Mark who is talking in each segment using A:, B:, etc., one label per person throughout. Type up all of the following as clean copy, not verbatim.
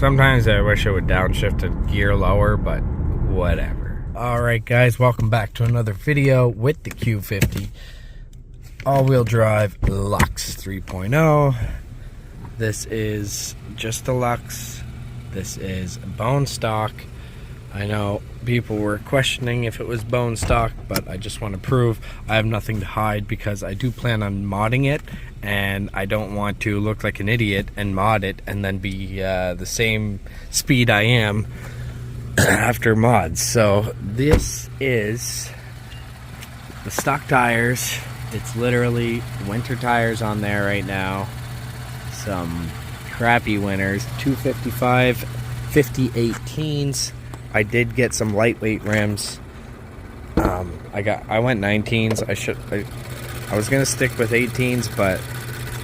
A: Sometimes I wish I would downshift a gear lower, but whatever. Alright guys, welcome back to another video with the Q50 all-wheel drive Luxe 3.0. This is just the Luxe. This is bone stock. I know people were questioning if it was bone stock, but I just want to prove I have nothing to hide because I do plan on modding it, and I don't want to look like an idiot and mod it and then be the same speed I am after mods. So this is the stock tires. It's literally winter tires on there right now. Some crappy winters, 255 50 18s. I did get some lightweight rims. I went 19s. I was gonna stick with 18s, but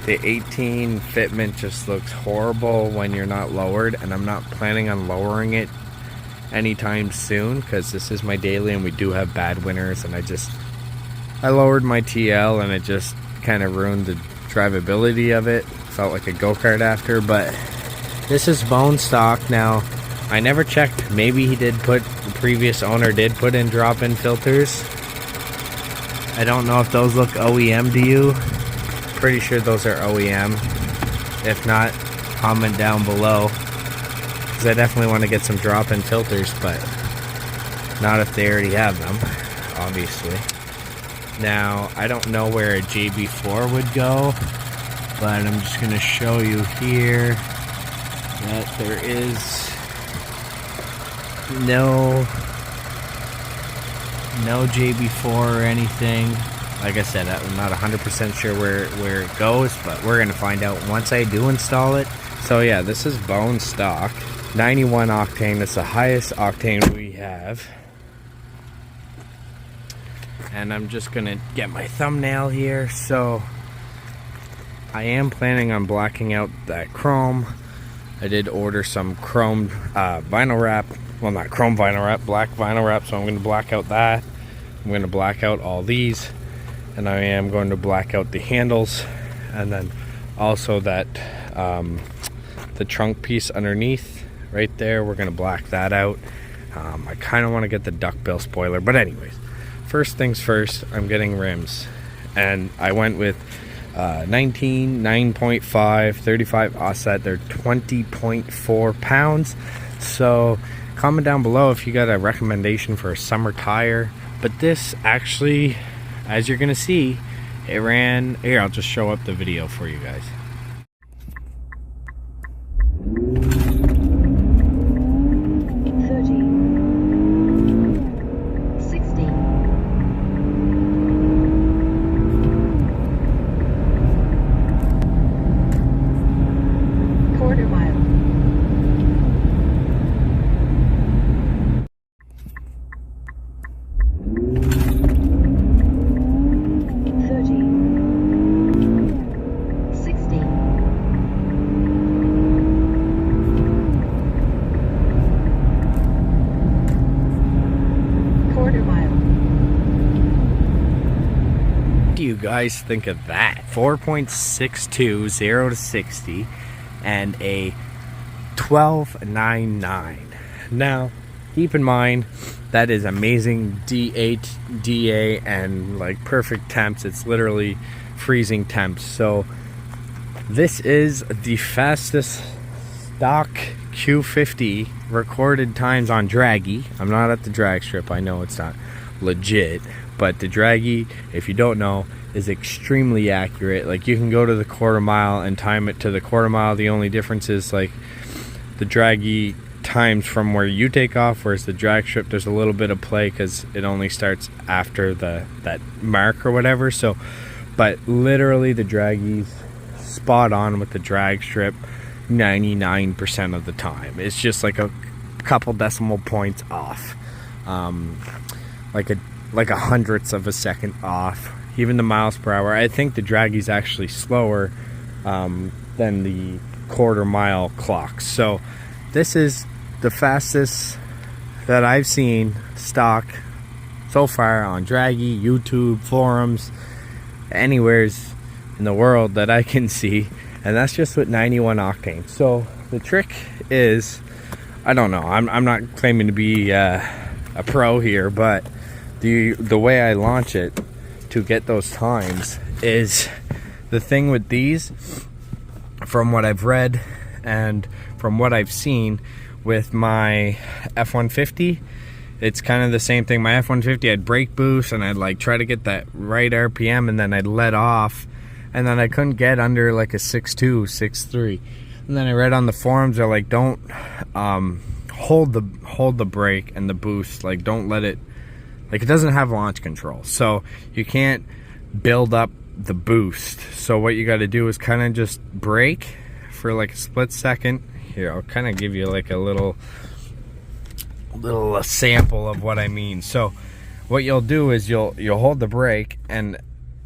A: the 18 fitment just looks horrible when you're not lowered, and I'm not planning on lowering it anytime soon because this is my daily and we do have bad winters, and I lowered my TL and it just kind of ruined the drivability of it. Felt like a go-kart after, but this is bone stock. Now I never checked, maybe the previous owner did put in drop-in filters. I don't know if those look OEM to you. Pretty sure those are OEM. If not, comment down below, because I definitely want to get some drop-in filters, but not if they already have them, obviously. Now, I don't know where a JB4 would go, but I'm just going to show you here that there is no JB4 or anything. Like I said, I'm not 100% sure where it goes, but we're gonna find out once I do install it. So yeah, this is bone stock, 91 octane. It's the highest octane we have. And I'm just gonna get my thumbnail here. So I am planning on blacking out that chrome. I did order some chrome vinyl wrap. Well, not chrome vinyl wrap, black vinyl wrap, so I'm going to black out that. I'm going to black out all these, and I am going to black out the handles, and then also that the trunk piece underneath right there, we're going to black that out. I kind of want to get the duckbill spoiler, but anyways, first things first, I'm getting rims, and I went with 19, 9.5, 35 offset. They're 20.4 pounds. So comment down below if you got a recommendation for a summer tire. But this actually, as you're gonna see, it ran here. I'll just show up the video for you guys. You guys think of that? 4.62 0 to 60 and a 12.99. Now keep in mind that is amazing D8 DA and like perfect temps. It's literally freezing temps. So this is the fastest stock Q50 recorded times on Dragy. I'm not at the drag strip, I know it's not legit, but the Dragy, if you don't know, is extremely accurate. Like, you can go to the quarter mile and time it to the quarter mile. The only difference is like the Dragy times from where you take off, whereas the drag strip, there's a little bit of play because it only starts after that mark or whatever. So, but literally the Dragy's spot on with the drag strip 99% of the time. It's just like a couple decimal points off, like a hundredths of a second off. Even the miles per hour, I think the Dragy's actually slower than the quarter mile clocks. So this is the fastest that I've seen stock so far on Dragy, YouTube, forums, anywheres in the world that I can see, and that's just with 91 octane. So the trick is, I don't know, I'm not claiming to be a pro here, but the way I launch it to get those times is, the thing with these, from what I've read and from what I've seen with my F-150, it's kind of the same thing. My F-150, I'd brake boost and I'd like try to get that right RPM, and then I'd let off, and then I couldn't get under like a 6.2, 6.3. And then I read on the forums, they're like, don't hold the brake and the boost, like don't let it, like it doesn't have launch control, so you can't build up the boost. So what you got to do is kind of just brake for like a split second. Here, I'll kind of give you like a little sample of what I mean. So what you'll do is you'll hold the brake and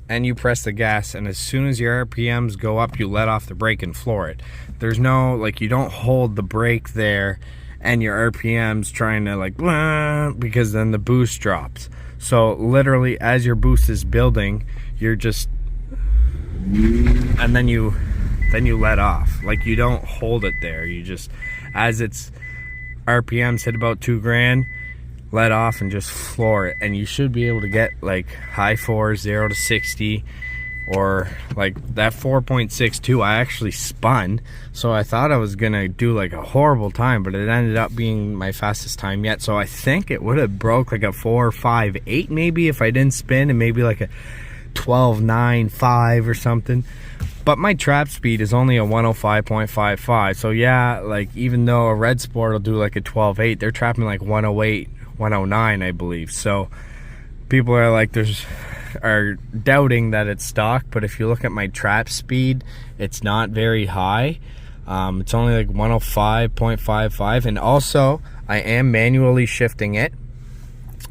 A: you press the gas, and as soon as your RPMs go up, you let off the brake and floor it. There's no, like, you don't hold the brake there and your RPMs trying to like blah, because then the boost drops. So literally as your boost is building, you're just, and then you let off. Like, you don't hold it there, you just, as its RPMs hit about 2 grand, let off and just floor it, and you should be able to get like high 4s, 0 to 60, or like that 4.62 I actually spun, so I thought I was gonna do like a horrible time, but it ended up being my fastest time yet. So I think it would have broke like a 4.58 maybe if I didn't spin, and maybe like a 12.95 or something. But my trap speed is only a 105.55, so yeah, like even though a Red Sport will do like a 12.8, they're trapping like 108, 109 I believe. So people are like, are doubting that it's stock, but if you look at my trap speed, it's not very high. It's only like 105.55, and also I am manually shifting it,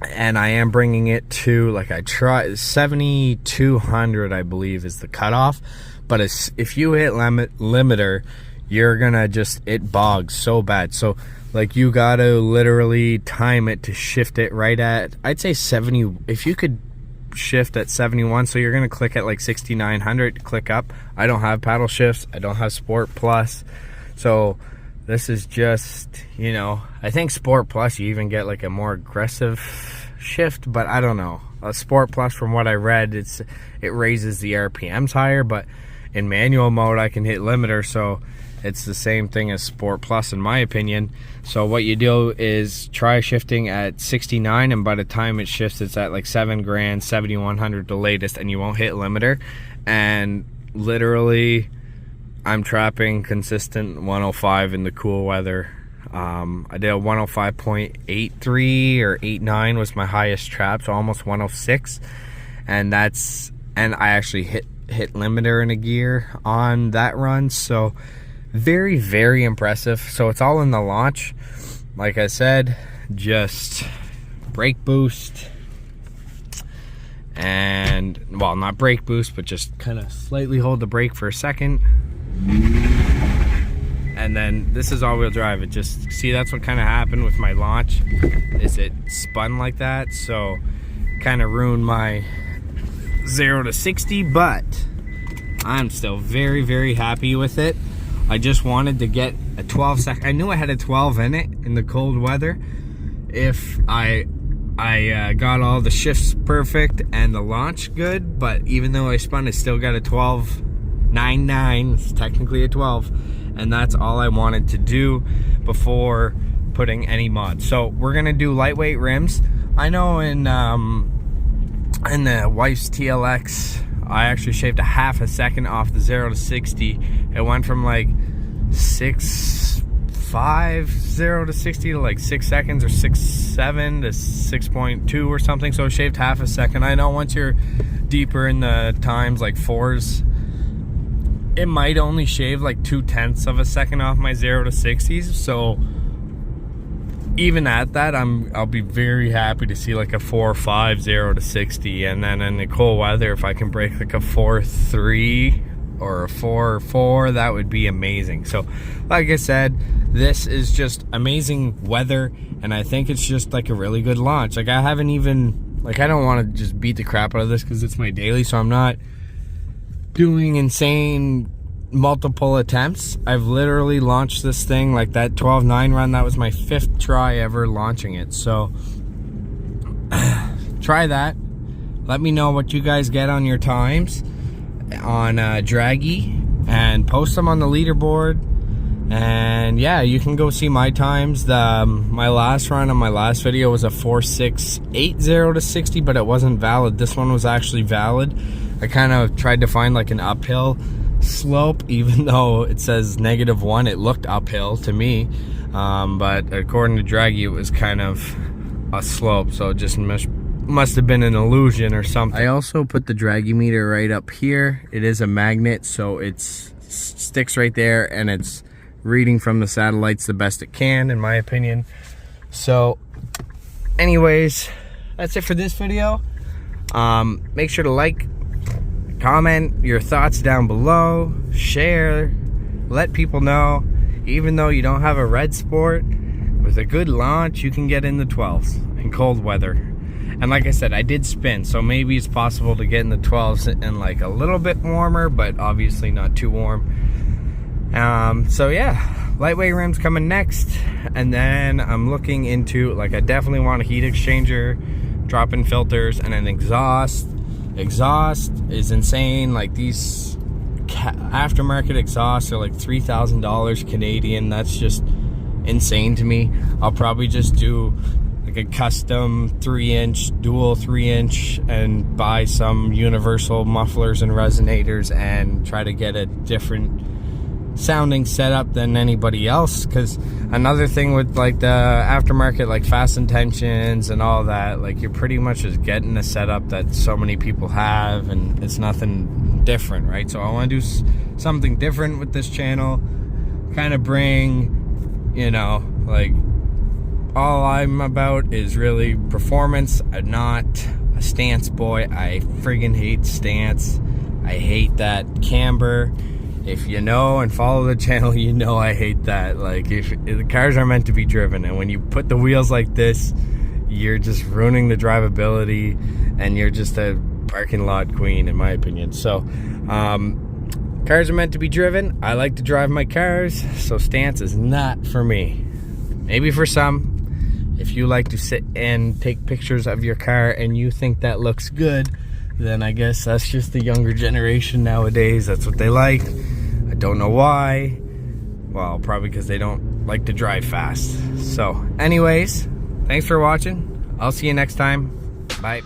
A: and I am bringing it to, like, I try 7,200 I believe is the cutoff, but if you hit limiter, you're gonna just, it bogs so bad. So like, you gotta literally time it to shift it right at, I'd say 70. If you could shift at 71, so you're gonna click at like 6,900, click up. I don't have paddle shifts, I don't have Sport Plus, so this is just, you know, I think Sport Plus you even get like a more aggressive shift, but I don't know. A Sport Plus, from what I read, it raises the RPMs higher, but in manual mode I can hit limiter, so it's the same thing as Sport Plus in my opinion. So what you do is try shifting at 69, and by the time it shifts, it's at like 7 grand, 7,100 the latest, and you won't hit limiter. And literally, I'm trapping consistent 105 in the cool weather. I did a 105.83 or 89 was my highest trap, so almost 106, and I actually hit limiter in a gear on that run. So very, very impressive. So it's all in the launch. Like I said, just brake boost and, well, not brake boost, but just kind of slightly hold the brake for a second, and then this is all-wheel drive. It just, see, that's what kind of happened with my launch, is it spun like that, so kind of ruined my 0 to 60, but I'm still very, very happy with it. I just wanted to get a 12 second. I knew I had a 12 in it in the cold weather. If I got all the shifts perfect and the launch good, but even though I spun, I still got a 12.99. It's technically a 12, and that's all I wanted to do before putting any mods. So we're gonna do lightweight rims. I know in the wife's TLX, I actually shaved a half a second off the 0 to 60. It went from like 6.5 0 to 60 to like 6 seconds, or 6.7 to 6.2 or something. So I shaved half a second. I know once you're deeper in the times, like 4s, it might only shave like 0.2 of a second off my 0 to 60s. So even at that, I'll be very happy to see like a 4.5 0 to 60, and then in the cold weather, if I can break like a 4.3 or a 4.4, that would be amazing. So like I said, this is just amazing weather, and I think it's just like a really good launch. Like, I haven't even, like, I don't want to just beat the crap out of this because it's my daily, so I'm not doing insane multiple attempts. I've literally launched this thing, like that 12.9 run, that was my 5th try ever launching it. So try that. Let me know what you guys get on your times on Dragy, and post them on the leaderboard. And yeah, you can go see my times. My last run on my last video was a 4.680 to 60, but it wasn't valid. This one was actually valid. I kind of tried to find like an uphill slope, even though it says -1, it looked uphill to me, but according to Dragy, it was kind of a slope, so it just must have been an illusion or something. I also put the Dragy meter right up here. It is a magnet, so it sticks right there, and it's reading from the satellites the best it can, in my opinion. So anyways, that's it for this video. Make sure to like, comment your thoughts down below, share, let people know. Even though you don't have a red sport, with a good launch you can get in the 12s in cold weather. And like I said, I did spin, so maybe it's possible to get in the 12s and like a little bit warmer, but obviously not too warm. So yeah, lightweight rims coming next, and then I'm looking into, like, I definitely want a heat exchanger, drop-in filters, and an exhaust. Exhaust is insane. Like, these aftermarket exhausts are like $3,000 Canadian. That's just insane to me. I'll probably just do like a custom 3-inch, dual 3-inch, and buy some universal mufflers and resonators and try to get a different sounding setup than anybody else. Because another thing with like the aftermarket, like fast intentions and all that, like you're pretty much just getting a setup that so many people have, and it's nothing different, right? So I want to do something different with this channel, kind of bring, you know, like, all I'm about is really performance. I'm not a stance boy. I friggin' hate stance. I hate that camber. If you know and follow the channel, you know I hate that. Like, if the cars are meant to be driven, and when you put the wheels like this, you're just ruining the drivability, and you're just a parking lot queen, in my opinion. So cars are meant to be driven. I like to drive my cars, so stance is not for me. Maybe for some. If you like to sit and take pictures of your car and you think that looks good, then I guess that's just the younger generation nowadays. That's what they like. I don't know why. Well, probably because they don't like to drive fast. So anyways, thanks for watching. I'll see you next time. Bye.